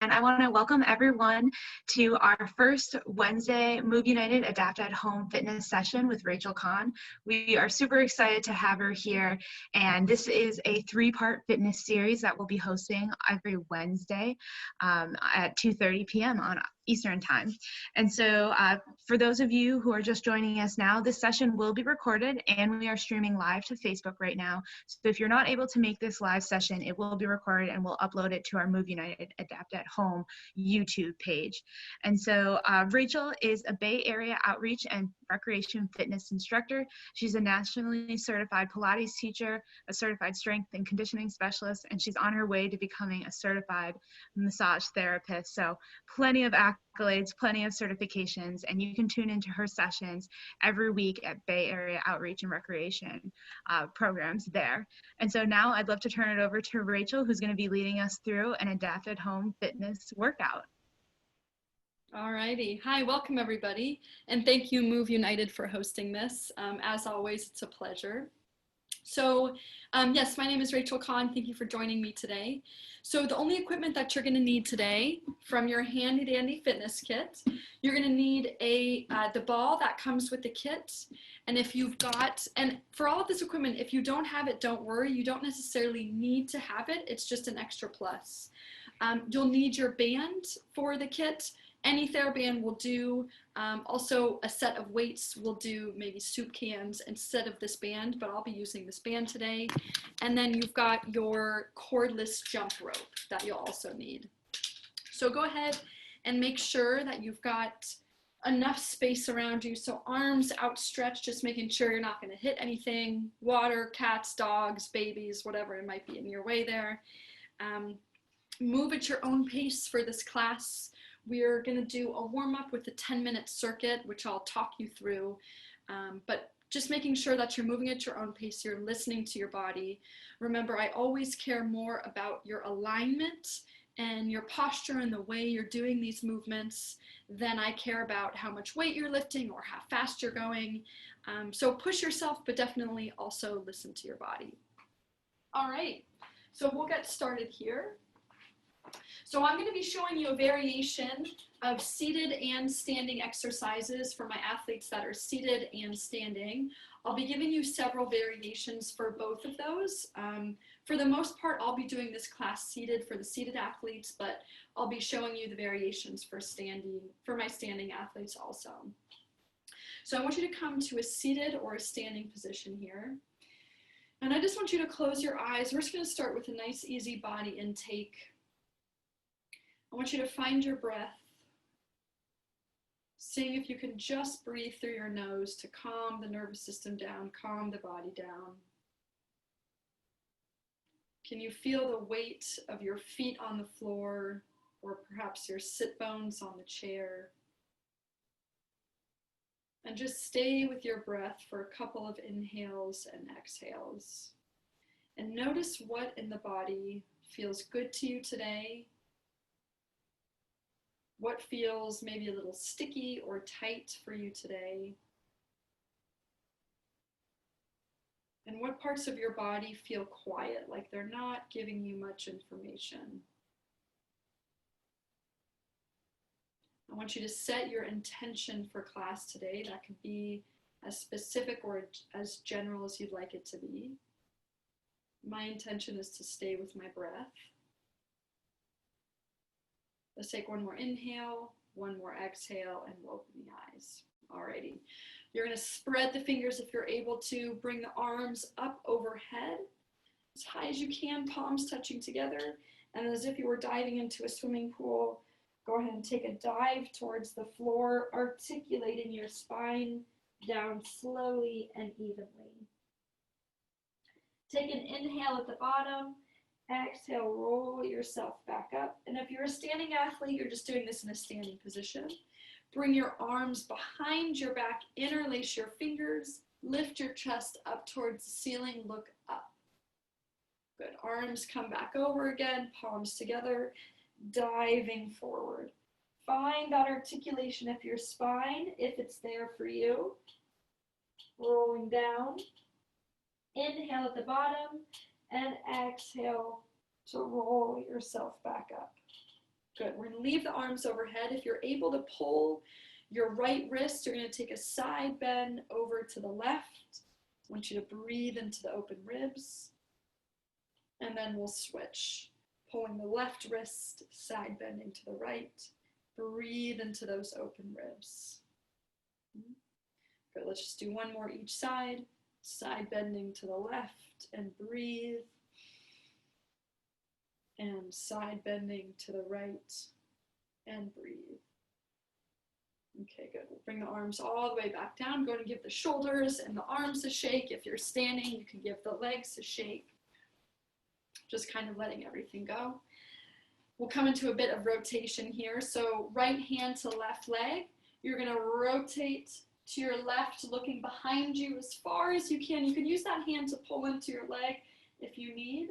And I want to welcome everyone to our first Wednesday Move United Adapt at Home fitness session with Rachel Kahn. We are super excited to have her here. And this is a 3-part fitness series that we'll be hosting every Wednesday at 2:30 p.m. on Eastern Time. And so for those of you who are just joining us now, this session will be recorded and we are streaming live to Facebook right now. So if you're not able to make this live session, it will be recorded and we'll upload it to our Move United Adapt at Home YouTube page. And so Rachel is a Bay Area outreach and recreation fitness instructor. She's a nationally certified Pilates teacher, a certified strength and conditioning specialist, and she's on her way to becoming a certified massage therapist. So plenty of accolades, plenty of certifications, and you can tune into her sessions every week at Bay Area Outreach and Recreation programs there. And so now I'd love to turn it over to Rachel, who's going to be leading us through an adapted home fitness workout. All righty. Hi, welcome everybody. And thank you, Move United, for hosting this. As always, it's a pleasure. So yes, my name is Rachel Kahn. Thank you for joining me today. So the only equipment that you're going to need today from your handy dandy fitness kit, you're going to need the ball that comes with the kit. And if you've got, and for all of this equipment, if you don't have it, don't worry. You don't necessarily need to have it. It's just an extra plus. You'll need your band for the kit. Any TheraBand will do. Also, a set of weights will do, maybe soup cans instead of this band, but I'll be using this band today. And then you've got your cordless jump rope that you'll also need. So go ahead and make sure that you've got enough space around you. So arms outstretched, just making sure you're not going to hit anything, water, cats, dogs, babies, whatever it might be in your way there. Move at your own pace for this class. We're going to do a warm-up with a 10-minute circuit, which I'll talk you through, but just making sure that you're moving at your own pace, you're listening to your body. Remember, I always care more about your alignment and your posture and the way you're doing these movements than I care about how much weight you're lifting or how fast you're going. So push yourself, but definitely also listen to your body. All right, so we'll get started here. So I'm going to be showing you a variation of seated and standing exercises for my athletes that are seated and standing. I'll be giving you several variations for both of those. For the most part, I'll be doing this class seated for the seated athletes, but I'll be showing you the variations for my standing athletes also. So I want you to come to a seated or a standing position here. And I just want you to close your eyes. We're just going to start with a nice, easy body intake. I want you to find your breath, seeing if you can just breathe through your nose to calm the nervous system down, calm the body down. Can you feel the weight of your feet on the floor, or perhaps your sit bones on the chair? And just stay with your breath for a couple of inhales and exhales. And notice what in the body feels good to you today. What feels maybe a little sticky or tight for you today? And what parts of your body feel quiet, like they're not giving you much information? I want you to set your intention for class today. That could be as specific or as general as you'd like it to be. My intention is to stay with my breath. Let's take one more inhale, one more exhale, and we'll open the eyes. Alrighty. You're going to spread the fingers if you're able to. Bring the arms up overhead as high as you can, palms touching together. And as if you were diving into a swimming pool, go ahead and take a dive towards the floor, articulating your spine down slowly and evenly. Take an inhale at the bottom. Exhale, roll yourself back up. And if you're a standing athlete, you're just doing this in a standing position. Bring your arms behind your back, interlace your fingers, lift your chest up towards the ceiling, look up. Good, arms come back over again, palms together, diving forward. Find that articulation of your spine, if it's there for you. Rolling down. Inhale at the bottom. And exhale to roll yourself back up. Good. We're going to leave the arms overhead. If you're able to pull your right wrist, you're going to take a side bend over to the left. I want you to breathe into the open ribs. And then we'll switch. Pulling the left wrist, side bending to the right. Breathe into those open ribs. Good. Let's just do one more each side. Side bending to the left and breathe. And side bending to the right and breathe. Okay, good. We'll bring the arms all the way back down. Go to give the shoulders and the arms a shake. If you're standing, you can give the legs a shake. Just kind of letting everything go. We'll come into a bit of rotation here. So right hand to left leg. You're going to rotate to your left, looking behind you as far as you can. You can use that hand to pull into your leg if you need.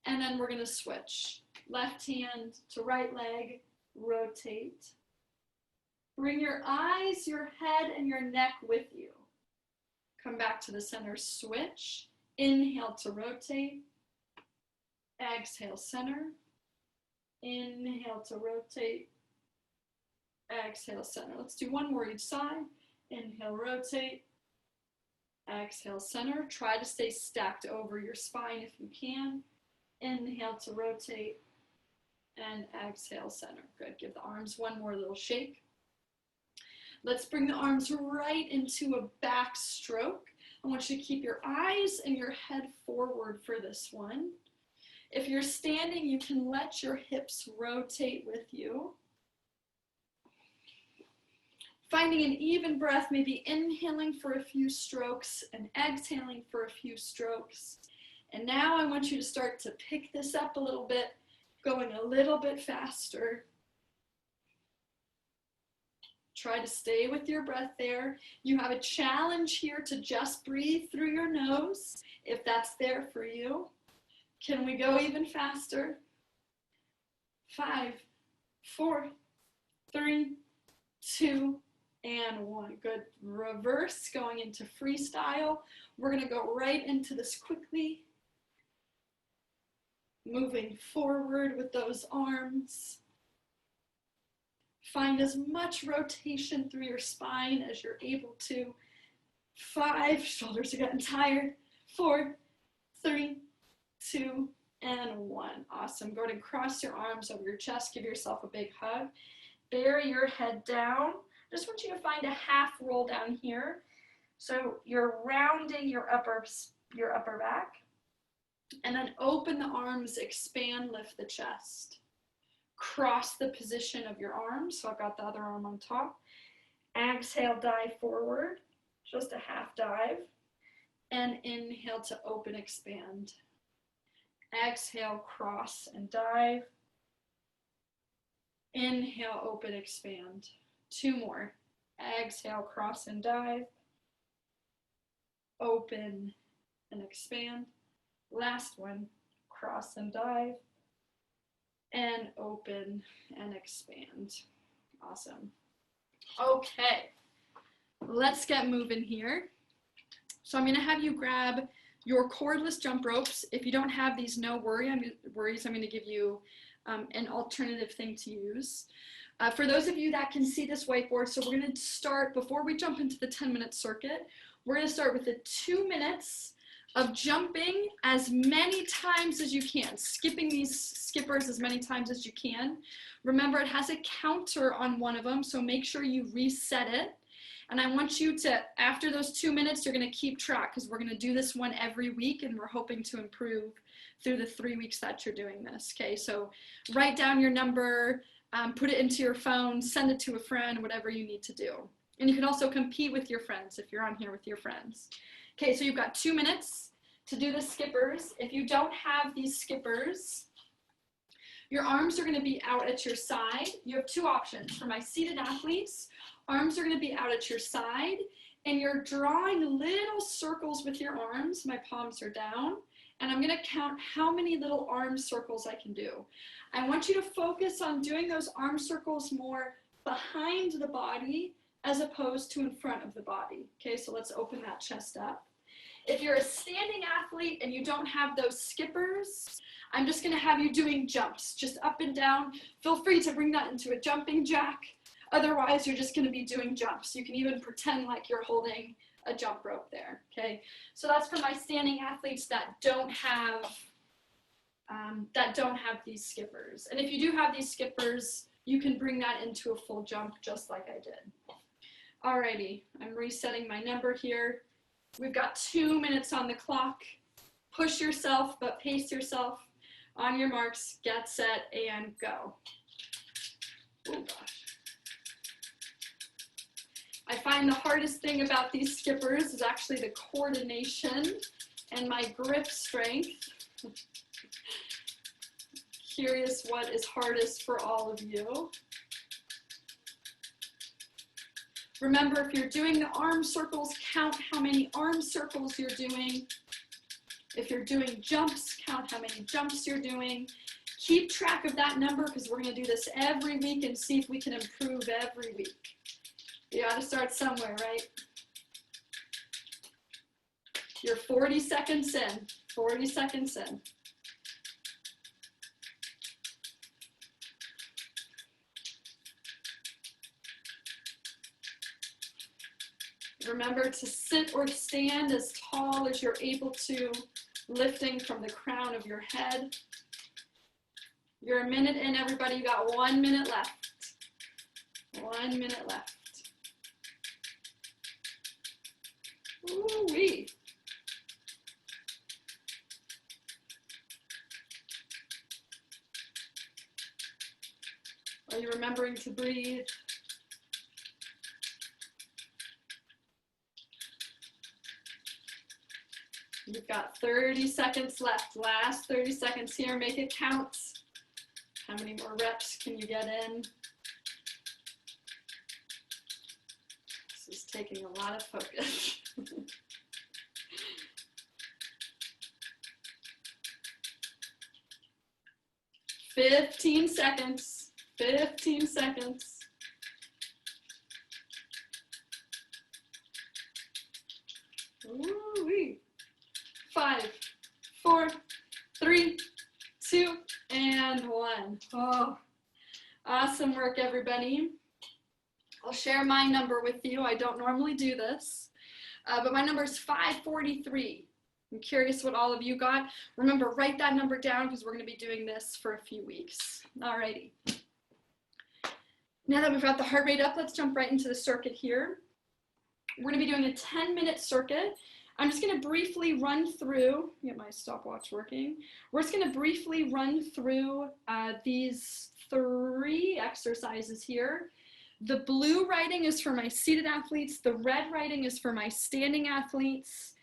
And then we're going to switch. Left hand to right leg, rotate. Bring your eyes, your head, and your neck with you. Come back to the center, switch. Inhale to rotate. Exhale, center. Inhale to rotate. Exhale, center. Let's do one more each side. Inhale, rotate. Exhale, center. Try to stay stacked over your spine if you can. Inhale to rotate. And exhale, center. Good. Give the arms one more little shake. Let's bring the arms right into a back stroke. I want you to keep your eyes and your head forward for this one. If you're standing, you can let your hips rotate with you. Finding an even breath, maybe inhaling for a few strokes and exhaling for a few strokes. And now I want you to start to pick this up a little bit, going a little bit faster. Try to stay with your breath there. You have a challenge here to just breathe through your nose, if that's there for you. Can we go even faster? 5, 4, 3, 2, and 1. Good. Reverse, going into freestyle. We're going to go right into this quickly. Moving forward with those arms. Find as much rotation through your spine as you're able to. 5, shoulders are getting tired. 4, 3, 2, and 1. Awesome. Go ahead and cross your arms over your chest. Give yourself a big hug. Bury your head down. I just want you to find a half roll down here. So you're rounding your upper back. And then open the arms, expand, lift the chest. Cross the position of your arms. So I've got the other arm on top. Exhale, dive forward. Just a half dive. And inhale to open, expand. Exhale, cross and dive. Inhale, open, expand. 2 more. Exhale, cross and dive. Open and expand. Last one. Cross and dive. And open and expand. Awesome. Okay. Let's get moving here. So I'm going to have you grab your cordless jump ropes. If you don't have these, no worries. I'm going to give you an alternative thing to use. For those of you that can see this whiteboard, so we're going to start, before we jump into the 10-minute circuit, we're going to start with the 2 minutes of jumping as many times as you can, skipping these skippers as many times as you can. Remember, it has a counter on one of them, so make sure you reset it. And I want you to, after those 2 minutes, you're going to keep track, because we're going to do this one every week, and we're hoping to improve through the 3 weeks that you're doing this. Okay, so write down your number, put it into your phone, send it to a friend, whatever you need to do. And you can also compete with your friends if you're on here with your friends. Okay, so you've got 2 minutes to do the skippers. If you don't have these skippers, your arms are going to be out at your side. You have 2 options. For my seated athletes, arms are going to be out at your side, and you're drawing little circles with your arms. My palms are down, and I'm going to count how many little arm circles I can do. I want you to focus on doing those arm circles more behind the body as opposed to in front of the body. Okay, so let's open that chest up. If you're a standing athlete and you don't have those skippers, I'm just gonna have you doing jumps, just up and down. Feel free to bring that into a jumping jack. Otherwise, you're just gonna be doing jumps. You can even pretend like you're holding a jump rope there, okay? So that's for my standing athletes that don't have these skippers. And if you do have these skippers, you can bring that into a full jump just like I did. Alrighty, I'm resetting my number here. We've got 2 minutes on the clock. Push yourself, but pace yourself. On your marks, get set, and go. Oh gosh. I find the hardest thing about these skippers is actually the coordination and my grip strength. Curious what is hardest for all of you. Remember, if you're doing the arm circles, count how many arm circles you're doing. If you're doing jumps, count how many jumps you're doing. Keep track of that number because we're going to do this every week and see if we can improve every week. You got to start somewhere, right? You're 40 seconds in. 40 seconds in. Remember to sit or stand as tall as you're able to, lifting from the crown of your head. You're a minute in, everybody. You got 1 minute left. 1 minute left. Ooh-wee. Are you remembering to breathe? You've got 30 seconds left. Last 30 seconds here. Make it count. How many more reps can you get in? This is taking a lot of focus. 15 seconds. 15 seconds. Ooh-wee. 5, 4, 3, 2, and 1. Oh, awesome work, everybody. I'll share my number with you. I don't normally do this, but my number is 543. I'm curious what all of you got. Remember, write that number down because we're going to be doing this for a few weeks. Alrighty. Now that we've got the heart rate up, let's jump right into the circuit here. We're going to be doing a 10-minute circuit. I'm just going to briefly run through, get my stopwatch working. We're just going to briefly run through these 3 exercises here. The blue writing is for my seated athletes. The red writing is for my standing athletes.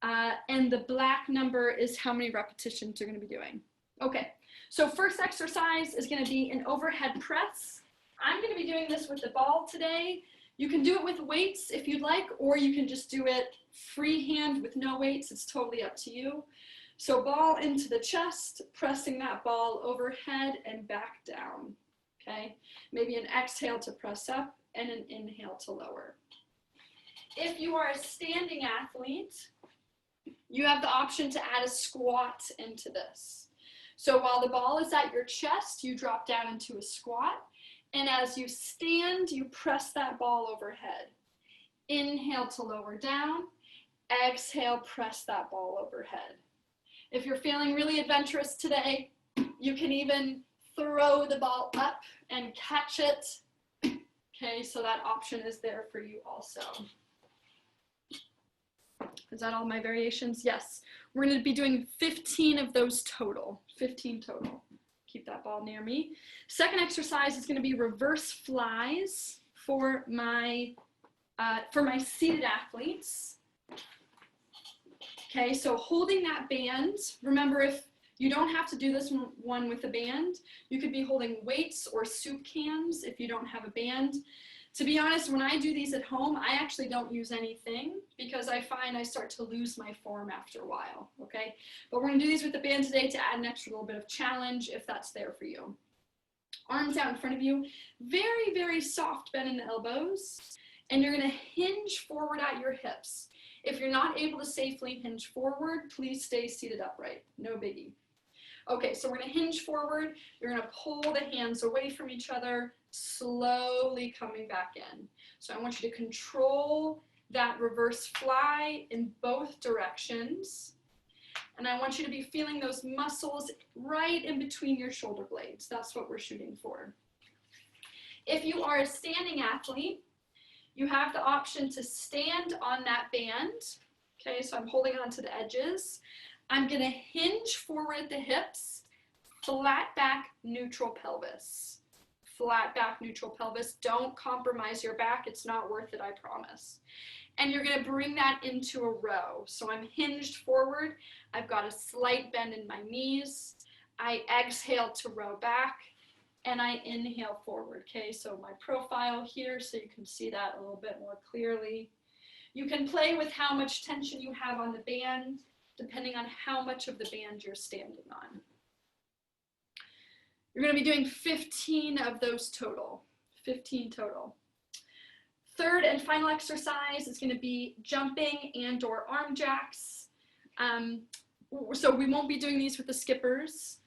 And the black number is how many repetitions you're going to be doing. Okay, so first exercise is going to be an overhead press. I'm going to be doing this with the ball today. You can do it with weights if you'd like, or you can just do it freehand with no weights. It's totally up to you. So ball into the chest, pressing that ball overhead and back down, okay? Maybe an exhale to press up and an inhale to lower. If you are a standing athlete, you have the option to add a squat into this. So while the ball is at your chest, you drop down into a squat. And as you stand, you press that ball overhead. Inhale to lower down. Exhale, press that ball overhead. If you're feeling really adventurous today, you can even throw the ball up and catch it. Okay, so that option is there for you also. Is that all my variations? Yes. We're going to be doing 15 of those total. 15 total. Keep that ball near me. Second exercise is going to be reverse flies for my seated athletes. Okay, so holding that band. Remember, if you don't have to do this one with a band, you could be holding weights or soup cans if you don't have a band. To be honest, when I do these at home, I actually don't use anything because I find I start to lose my form after a while, okay? But we're gonna do these with the band today to add an extra little bit of challenge if that's there for you. Arms out in front of you, very, very soft bend in the elbows, and you're gonna hinge forward at your hips. If you're not able to safely hinge forward, please stay seated upright, no biggie. Okay, so we're gonna hinge forward. You're gonna pull the hands away from each other, slowly coming back in. So I want you to control that reverse fly in both directions. And I want you to be feeling those muscles right in between your shoulder blades. That's what we're shooting for. If you are a standing athlete, you have the option to stand on that band. Okay, so I'm holding on to the edges. I'm gonna hinge forward at the hips, flat back, neutral pelvis. Flat back, neutral pelvis. Don't compromise your back. It's not worth it, I promise. And you're gonna bring that into a row. So I'm hinged forward. I've got a slight bend in my knees. I exhale to row back, and I inhale forward. Okay, so my profile here, so you can see that a little bit more clearly. You can play with how much tension you have on the band, depending on how much of the band you're standing on. You're going to be doing 15 of those total, 15 total. Third and final exercise is going to be jumping and or arm jacks. So we won't be doing these with the skippers.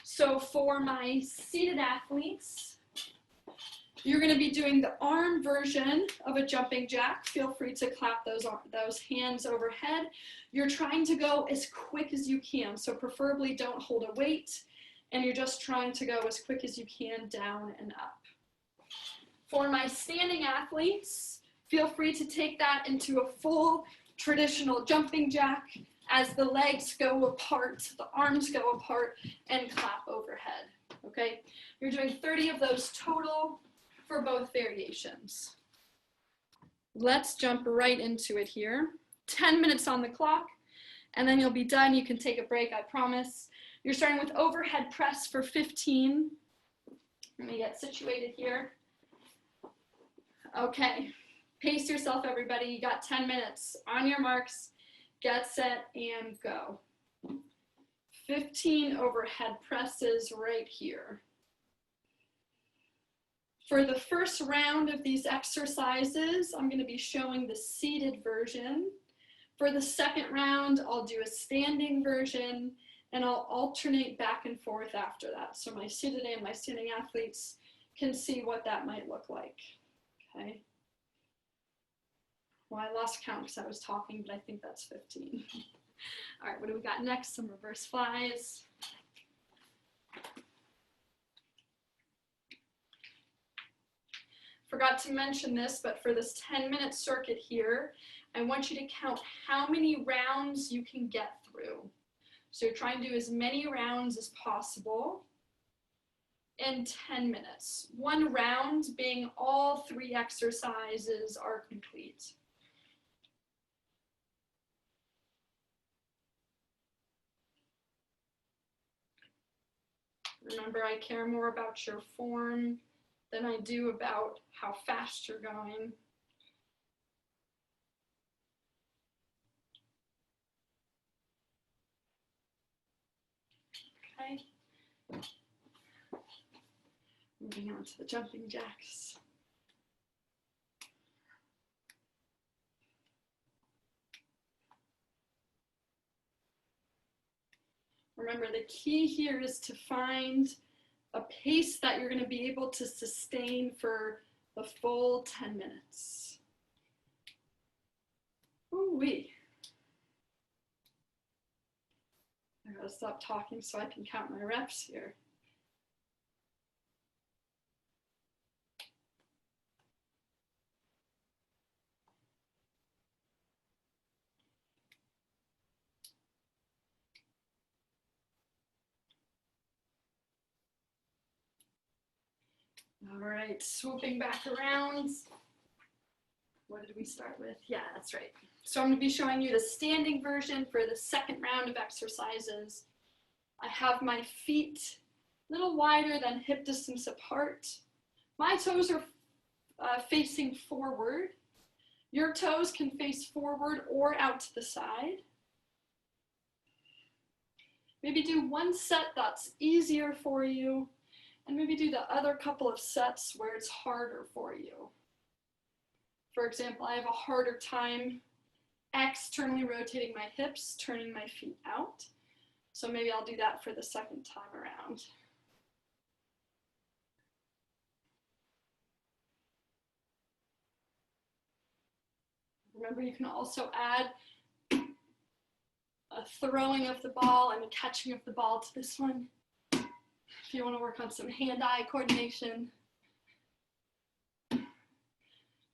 So for my seated athletes, you're going to be doing the arm version of a jumping jack. Feel free to clap those hands overhead. You're trying to go as quick as you can. So preferably don't hold a weight, and you're just trying to go as quick as you can down and up. For my standing athletes, feel free to take that into a full traditional jumping jack as the legs go apart, the arms go apart, and clap overhead. Okay, you're doing 30 of those total for both variations. Let's jump right into it here. 10 minutes on the clock, and then you'll be done. You can take a break, I promise. You're starting with overhead press for 15. Let me get situated here. Okay, pace yourself, everybody. You got 10 minutes. On your marks, get set, and go. 15 overhead presses right here. For the first round of these exercises, I'm going to be showing the seated version. For the second round, I'll do a standing version, and I'll alternate back and forth after that. So my seated and my standing athletes can see what that might look like. Okay. Well, I lost count because I was talking, but I think that's 15. All right, what do we got next? Some reverse flies. Forgot to mention this, but for this 10-minute circuit here, I want you to count how many rounds you can get through. So you're trying to do as many rounds as possible in 10 minutes. One round being all 3 exercises are complete. Remember, I care more about your form than I do about how fast you're going. Okay. Moving on to the jumping jacks. Remember, the key here is to find a pace that you're going to be able to sustain for the full 10 minutes. Ooh-wee. I gotta stop talking so I can count my reps here. All right, swooping back around. What did we start with? Yeah, that's right. So I'm going to be showing you the standing version for the second round of exercises. I have my feet a little wider than hip distance apart. My toes are facing forward. Your toes can face forward or out to the side. Maybe do one set that's easier for you, and maybe do the other couple of sets where it's harder for you. For example, I have a harder time externally rotating my hips, turning my feet out. So maybe I'll do that for the second time around. Remember, you can also add a throwing of the ball and a catching of the ball to this one. If you want to work on some hand-eye coordination.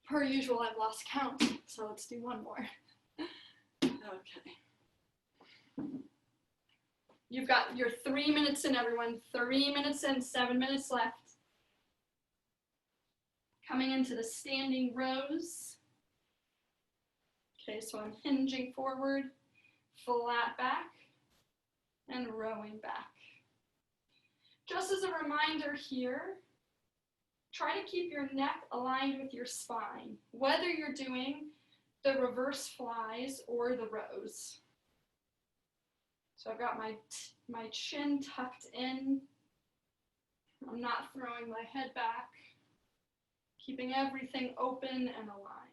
Per usual, I've lost count, so let's do one more. Okay. You've got your 3 minutes in, everyone. 3 minutes in, 7 minutes left. Coming into the standing rows. Okay, so I'm hinging forward, flat back, and rowing back. Just as a reminder here, try to keep your neck aligned with your spine, whether you're doing the reverse flies or the rows. So I've got my chin tucked in. I'm not throwing my head back, keeping everything open and aligned.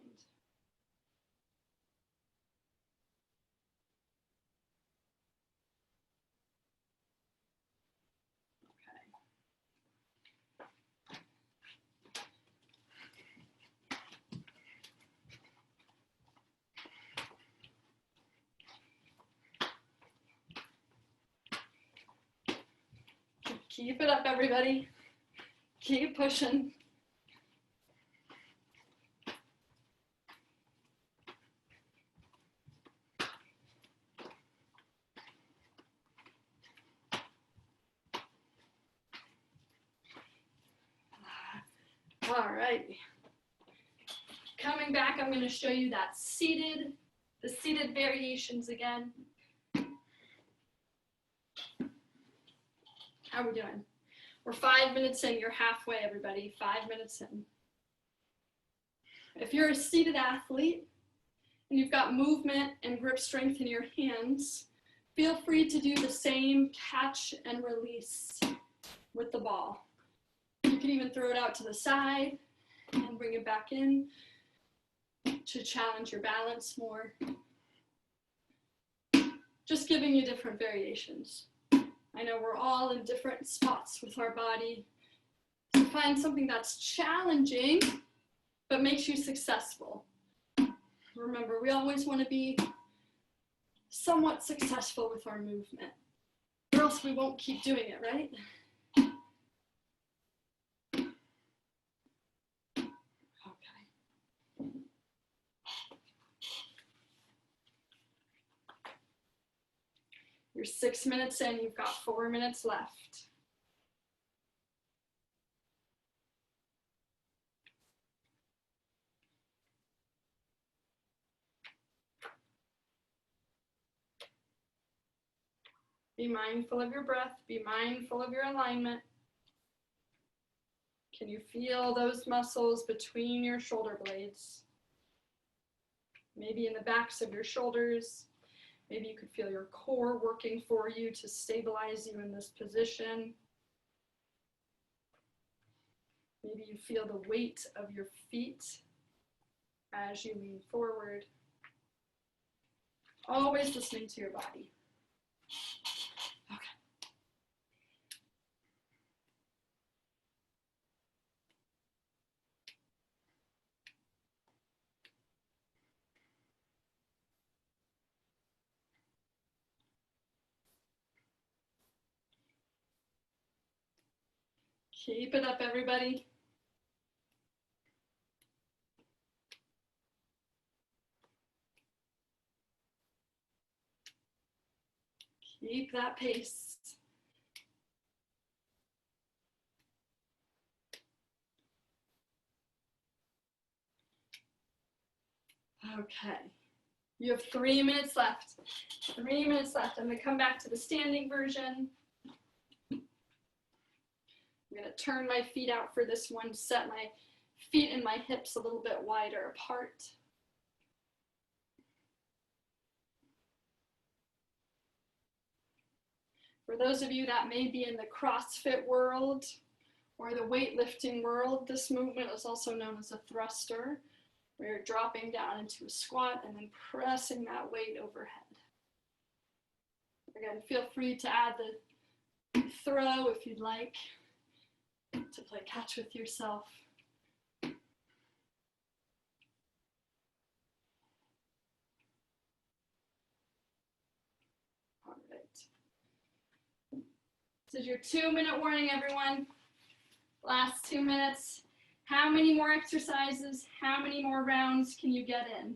Keep it up, everybody. Keep pushing. All right. Coming back, I'm going to show you that the seated variations again. How are we doing? We're 5 minutes in. You're halfway, everybody. 5 minutes in. If you're a seated athlete and you've got movement and grip strength in your hands, feel free to do the same catch and release with the ball. You can even throw it out to the side and bring it back in to challenge your balance more. Just giving you different variations. I know we're all in different spots with our body. So find something that's challenging, but makes you successful. Remember, we always want to be somewhat successful with our movement, or else we won't keep doing it, right? Okay. You're 6 minutes in, you've got 4 minutes left. Be mindful of your breath, be mindful of your alignment. Can you feel those muscles between your shoulder blades? Maybe in the backs of your shoulders. Maybe you could feel your core working for you to stabilize you in this position. Maybe you feel the weight of your feet as you lean forward. Always listening to your body. Okay. Keep it up, everybody. Keep that pace. Okay. You have 3 minutes left. 3 minutes left. I'm going to come back to the standing version. I'm going to turn my feet out for this one, set my feet and my hips a little bit wider apart. For those of you that may be in the CrossFit world or the weightlifting world, this movement is also known as a thruster, where you're dropping down into a squat and then pressing that weight overhead. Again, feel free to add the throw if you'd like to play catch with yourself. All right. This is your 2-minute warning, everyone. Last 2 minutes. How many more exercises? How many more rounds can you get in?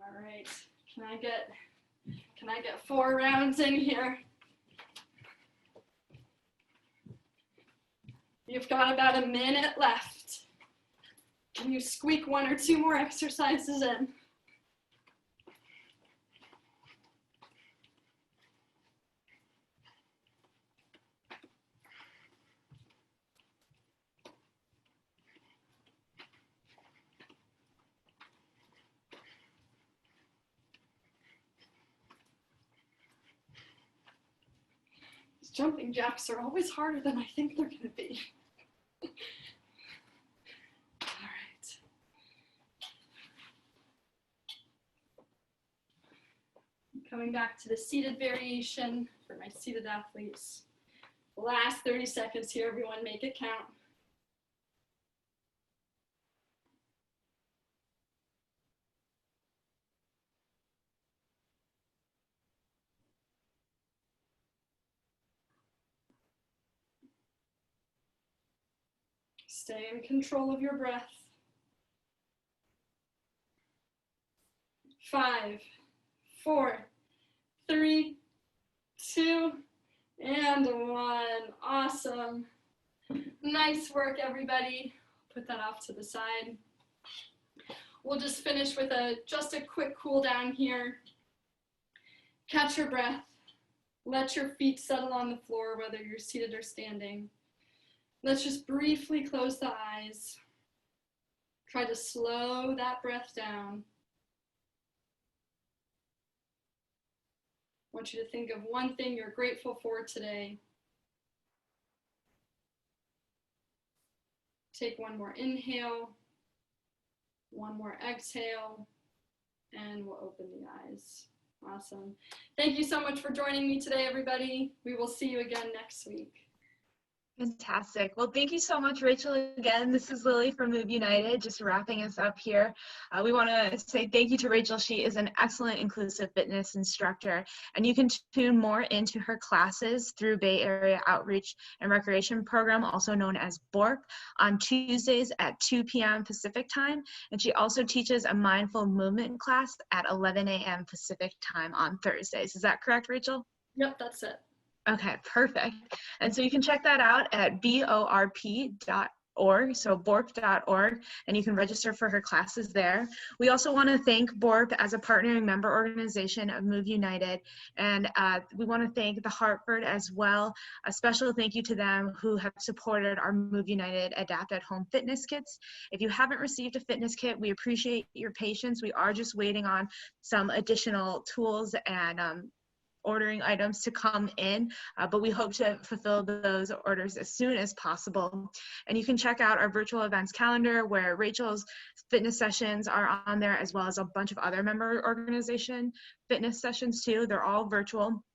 All right. Can I get 4 rounds in here? You've got about a minute left. Can you squeak 1 or 2 more exercises in? These jumping jacks are always harder than I think they're going to be. All right. Coming back to the seated variation for my seated athletes. Last 30 seconds here, everyone, make it count. Stay in control of your breath. 5, 4, 3, 2, and 1. Awesome. Nice work, everybody. Put that off to the side. We'll just finish with just a quick cool down here. Catch your breath. Let your feet settle on the floor, whether you're seated or standing. Let's just briefly close the eyes. Try to slow that breath down. I want you to think of one thing you're grateful for today. Take 1 more inhale, 1 more exhale, and we'll open the eyes. Awesome. Thank you so much for joining me today, everybody. We will see you again next week. Fantastic. Well, thank you so much, Rachel. Again, this is Lily from Move United, just wrapping us up here. We want to say thank you to Rachel. She is an excellent inclusive fitness instructor, and you can tune more into her classes through Bay Area Outreach and Recreation Program, also known as BORP, on Tuesdays at 2 p.m. Pacific time. And she also teaches a mindful movement class at 11 a.m. Pacific time on Thursdays. Is that correct, Rachel? Yep, that's it. Okay, perfect. And so you can check that out at borp.org, so borp.org, and you can register for her classes there. We also want to thank BORP as a partnering member organization of Move United, and we want to thank the Hartford as well. A special thank you to them who have supported our Move United Adapt at Home fitness kits. If you haven't received a fitness kit, we appreciate your patience. We are just waiting on some additional tools and ordering items to come in, but we hope to fulfill those orders as soon as possible. And you can check out our virtual events calendar where Rachel's fitness sessions are on there, as well as a bunch of other member organization fitness sessions too. They're all virtual.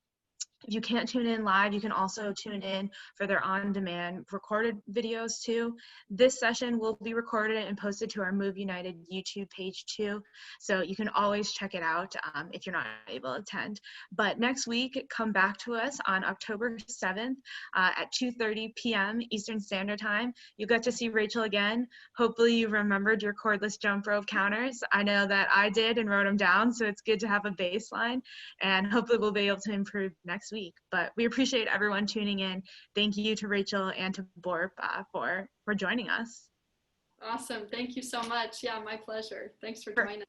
If you can't tune in live, you can also tune in for their on-demand recorded videos too. This session will be recorded and posted to our Move United YouTube page too, so you can always check it out if you're not able to attend. But next week, come back to us on October 7th at 2:30 p.m. Eastern Standard Time. You got to see Rachel again. Hopefully you remembered your cordless jump rope counters. I know that I did and wrote them down, so it's good to have a baseline, and hopefully we'll be able to improve next week. But we appreciate everyone tuning in. Thank you to Rachel and to BORP for joining us. Awesome. Thank you so much. Yeah, my pleasure. Thanks for joining.